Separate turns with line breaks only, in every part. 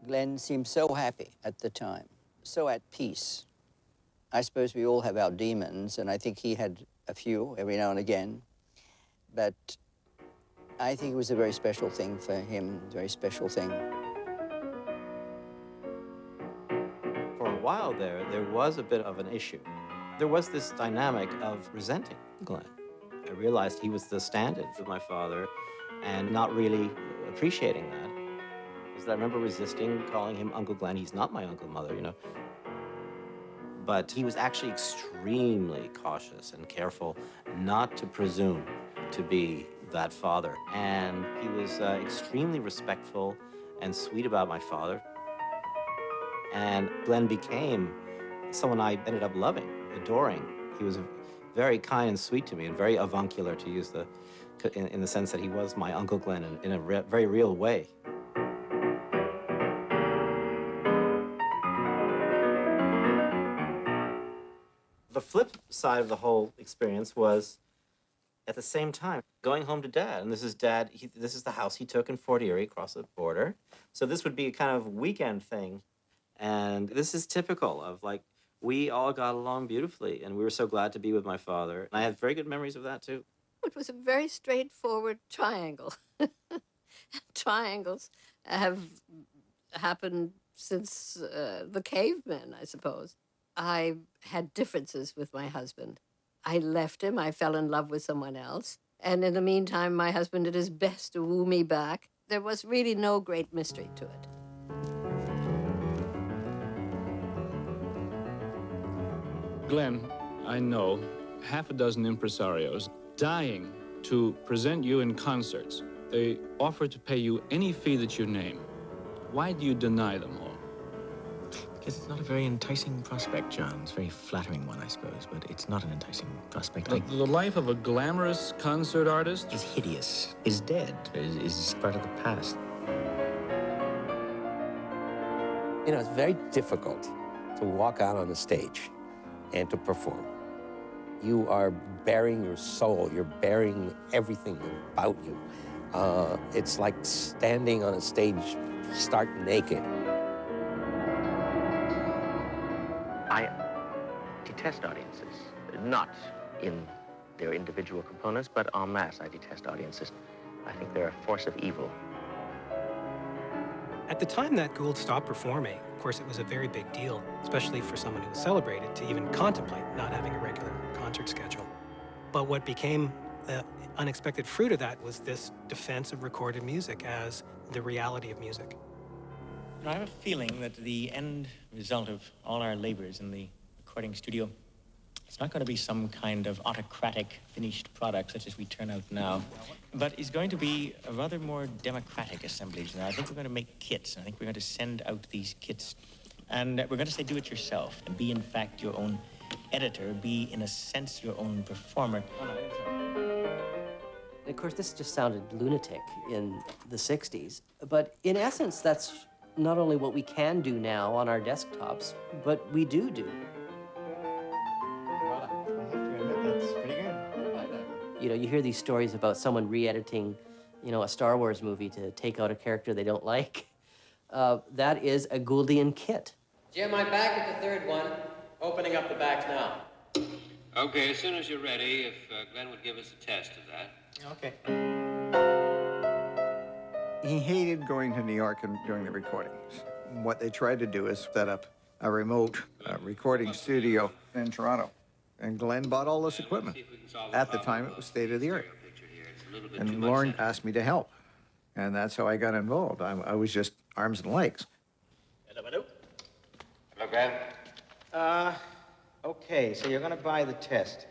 Glenn seemed so happy at the time, so at peace. I suppose we all have our demons, and I think he had a few every now and again. But I think it was a very special thing for him, a very special thing.
For a while there was a bit of an issue. There was this dynamic of resenting Glenn. I realized he was the stand-in for my father and not really appreciating that. Because I remember resisting calling him Uncle Glenn. He's not my uncle, mother, you know. But he was actually extremely cautious and careful not to presume to be that father. And he was extremely respectful and sweet about my father. And Glenn became someone I ended up loving, adoring. He was very kind and sweet to me and very avuncular, to use in the sense that he was my Uncle Glenn in a very real way. The flip side of the whole experience was, at the same time, going home to Dad. And this is Dad, this is the house he took in Fort Erie across the border. So this would be a kind of weekend thing. And this is typical of, like, we all got along beautifully, and we were so glad to be with my father. And I had very good memories of that, too.
It was a very straightforward triangle. Triangles have happened since the cavemen, I suppose. I had differences with my husband. I left him. I fell in love with someone else. And in the meantime, my husband did his best to woo me back. There was really no great mystery to it.
Glenn, I know half a dozen impresarios dying to present you in concerts. They offer to pay you any fee that you name. Why do you deny them all?
Because it's not a very enticing prospect, John. It's a very flattering one, I suppose, but it's not an enticing prospect.
The life of a glamorous concert artist?
Is hideous, is dead, is part of the past.
You know, it's very difficult to walk out on the stage and to perform. You are bearing your soul. You're bearing everything about you. It's like standing on a stage stark naked.
I detest audiences, not in their individual components, but en masse, I detest audiences. I think they're a force of evil.
At the time that Gould stopped performing, of course, it was a very big deal, especially for someone who was celebrated, to even contemplate not having a regular concert schedule. But what became the unexpected fruit of that was this defense of recorded music as the reality of music.
I have a feeling that the end result of all our labors in the recording studio, it's not going to be some kind of autocratic finished product such as we turn out now, but is going to be a rather more democratic assemblage. Now, I think we're going to make kits, and I think we're going to send out these kits, and we're going to say do it yourself, and be in fact your own editor, be in a sense your own performer.
Of course, this just sounded lunatic in the 60s, but in essence, that's not only what we can do now on our desktops, but we do.
That's pretty good.
You know, you hear these stories about someone re-editing, you know, a Star Wars movie to take out a character they don't like. That is a Gouldian kit.
Jim, I'm back at the third one. Opening up the backs now.
Okay, as soon as you're ready, if Glenn would give us a test of that.
Okay.
He hated going to New York and doing the recordings. What they tried to do is set up a remote recording studio in Toronto. And Glenn bought all this equipment. At the time, it was state of the art. And Lauren asked me to help. And that's how I got involved. I was just arms and legs.
Hello.
Hello, Glenn.
Okay, so you're going to buy the test.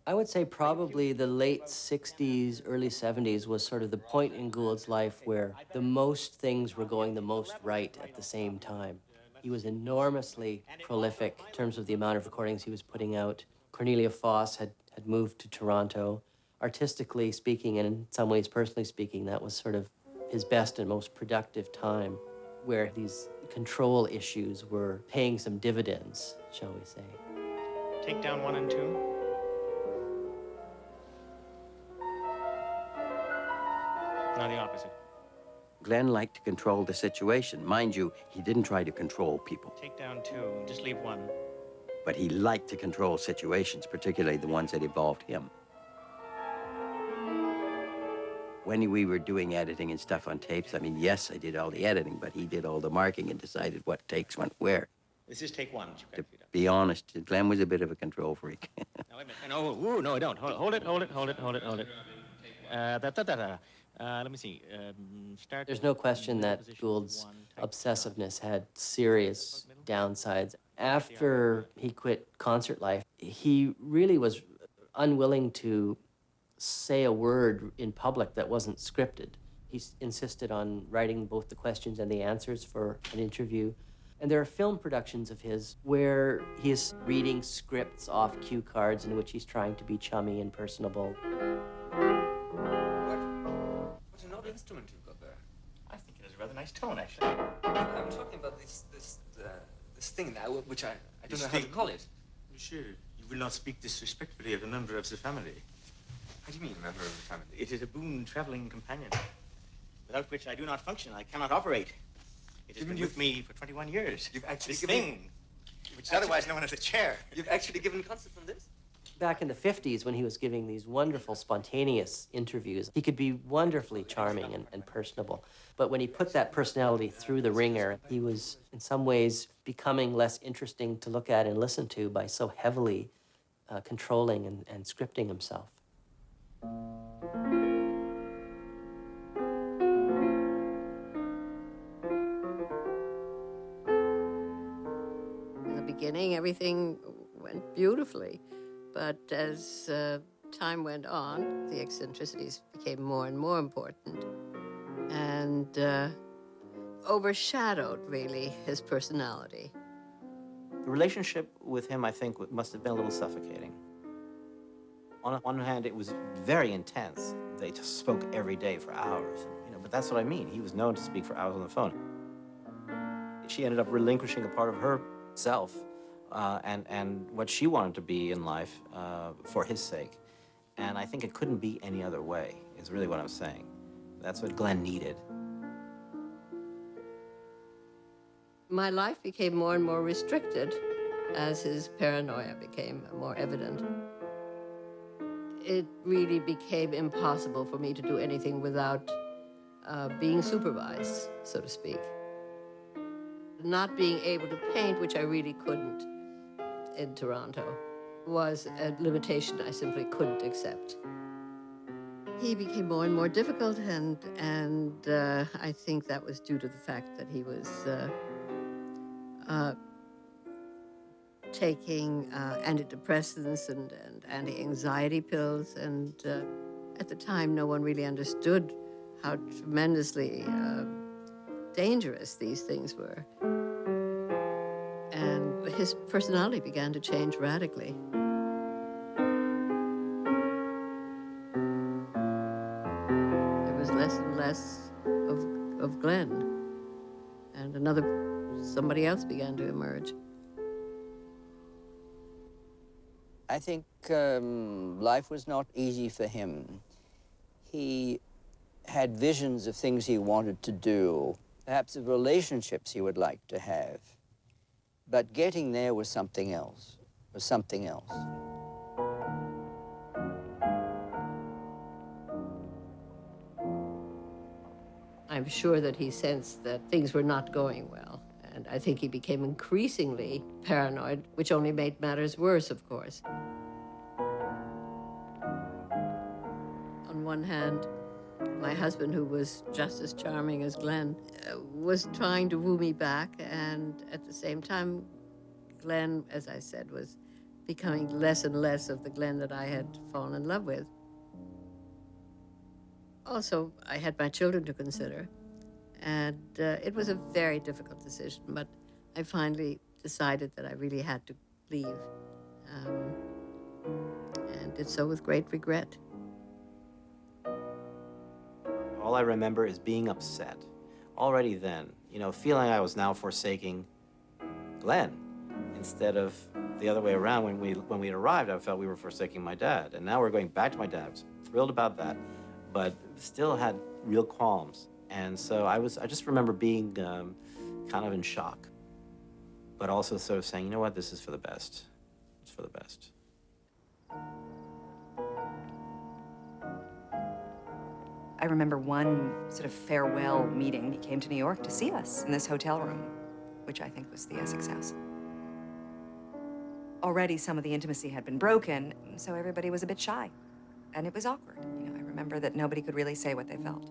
I would say probably the late 60s, early 70s was sort of the point in Gould's life where the most things were going the most right at the same time. He was enormously prolific in terms of the amount of recordings he was putting out. Cornelia Foss had moved to Toronto. Artistically speaking, and in some ways personally speaking, that was sort of his best and most productive time, where these control issues were paying some dividends, shall we say.
Take down 1 and 2. Now the opposite.
Glenn liked to control the situation. Mind you, he didn't try to control people,
Take down 2, just leave 1.
but he liked to control situations, particularly the ones that involved him. When we were doing editing and stuff on tapes, I mean, yes, I did all the editing, but he did all the marking and decided what takes went where.
This is take 1.
To be honest, Glenn was a bit of a control freak.
Now, wait a minute. No, ooh, no, I don't. Hold it. Let me see. Start.
There's no question that Gould's obsessiveness had serious downsides. After he quit concert life, he really was unwilling to say a word in public that wasn't scripted. He insisted on writing both the questions and the answers for an interview. And there are film productions of his where he is reading scripts off cue cards in which he's trying to be chummy and personable.
What an odd instrument you've got there.
I think it has a rather nice tone, actually.
I'm talking about this thing now, which I don't know how to call it.
Monsieur, you will not speak disrespectfully of a member of the family.
How do you mean, member of the family?
It is a boon traveling companion, without which I do not function. I cannot operate. It has been with me for 21 years.
You've actually
this
given...
thing, which is otherwise known as a chair.
You've actually given concerts on this?
Back in the 50s, when he was giving these wonderful, spontaneous interviews, he could be wonderfully charming and personable. But when he put that personality through the ringer, he was, in some ways, becoming less interesting to look at and listen to by so heavily controlling and scripting himself.
In the beginning, everything went beautifully. But as time went on, the eccentricities became more and more important and overshadowed, really, his personality.
The relationship with him, I think, must have been a little suffocating. On one hand, it was very intense. They just spoke every day for hours, but that's what I mean. He was known to speak for hours on the phone. She ended up relinquishing a part of herself and what she wanted to be in life for his sake. And I think it couldn't be any other way, is really what I'm saying. That's what Glenn needed.
My life became more and more restricted as his paranoia became more evident. It really became impossible for me to do anything without being supervised, so to speak. Not being able to paint, which I really couldn't in Toronto, was a limitation I simply couldn't accept. He became more and more difficult, and I think that was due to the fact that he was taking antidepressants and anti-anxiety pills, and at the time no one really understood how tremendously dangerous these things were. And his personality began to change radically. There was less and less of Glenn, and somebody else began to emerge.
I think life was not easy for him. He had visions of things he wanted to do, perhaps of relationships he would like to have. But getting there was something else,
I'm sure that he sensed that things were not going well. And I think he became increasingly paranoid, which only made matters worse, of course. On one hand, my husband, who was just as charming as Glenn, was trying to woo me back, and at the same time, Glenn, as I said, was becoming less and less of the Glenn that I had fallen in love with. Also, I had my children to consider. And it was a very difficult decision, but I finally decided that I really had to leave, and did so with great regret.
All I remember is being upset. Already then, feeling I was now forsaking Glenn, instead of the other way around. When we arrived, I felt we were forsaking my dad, and now we're going back to my dad. I was thrilled about that, but still had real qualms. And so I just remember being kind of in shock, but also sort of saying, you know what, this is for the best. It's for the best.
I remember one sort of farewell meeting. He came to New York to see us in this hotel room, which I think was the Essex House. Already some of the intimacy had been broken, so everybody was a bit shy. And it was awkward. You know, I remember that nobody could really say what they felt.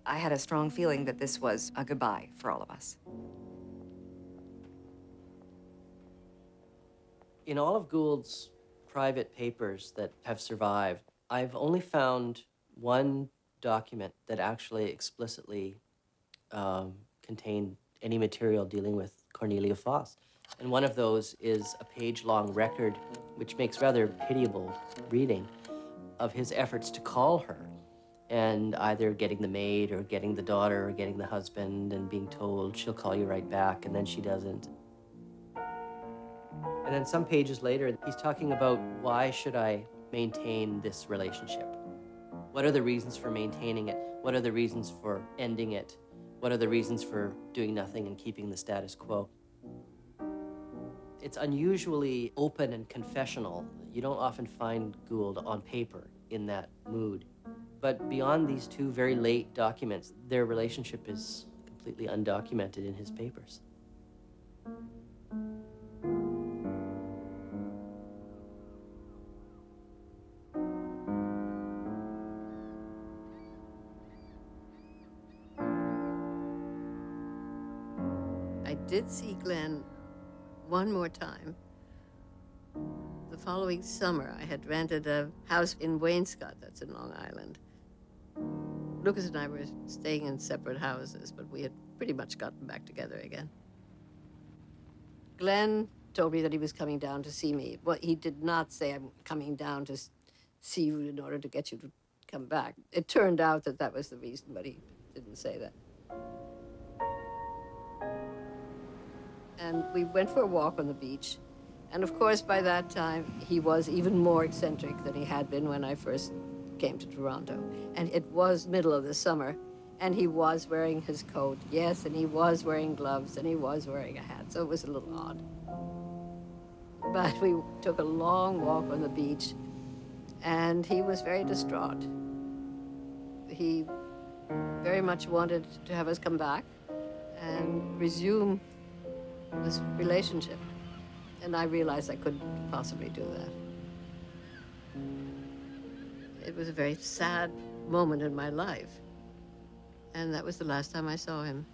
I had a strong feeling that this was a goodbye for all of us.
In all of Gould's private papers that have survived, I've only found one document that actually explicitly contained any material dealing with Cornelia Foss. And one of those is a page-long record, which makes rather pitiable reading, of his efforts to call her, and either getting the maid or getting the daughter or getting the husband and being told she'll call you right back, and then she doesn't. And then some pages later, he's talking about, why should I maintain this relationship? What are the reasons for maintaining it? What are the reasons for ending it? What are the reasons for doing nothing and keeping the status quo? It's unusually open and confessional. You don't often find Gould on paper in that mood. But beyond these two very late documents, their relationship is completely undocumented in his papers.
I did see Glenn one more time. The following summer, I had rented a house in Wainscott, that's in Long Island. Lucas and I were staying in separate houses, but we had pretty much gotten back together again. Glenn told me that he was coming down to see me. Well, he did not say, I'm coming down to see you in order to get you to come back. It turned out that that was the reason, but he didn't say that. And we went for a walk on the beach. And of course, by that time, he was even more eccentric than he had been when I first came to Toronto. And it was middle of the summer, and he was wearing his coat, yes, and he was wearing gloves, and he was wearing a hat, so it was a little odd. But we took a long walk on the beach, and he was very distraught. He very much wanted to have us come back and resume this relationship. And I realized I couldn't possibly do that. It was a very sad moment in my life. And that was the last time I saw him.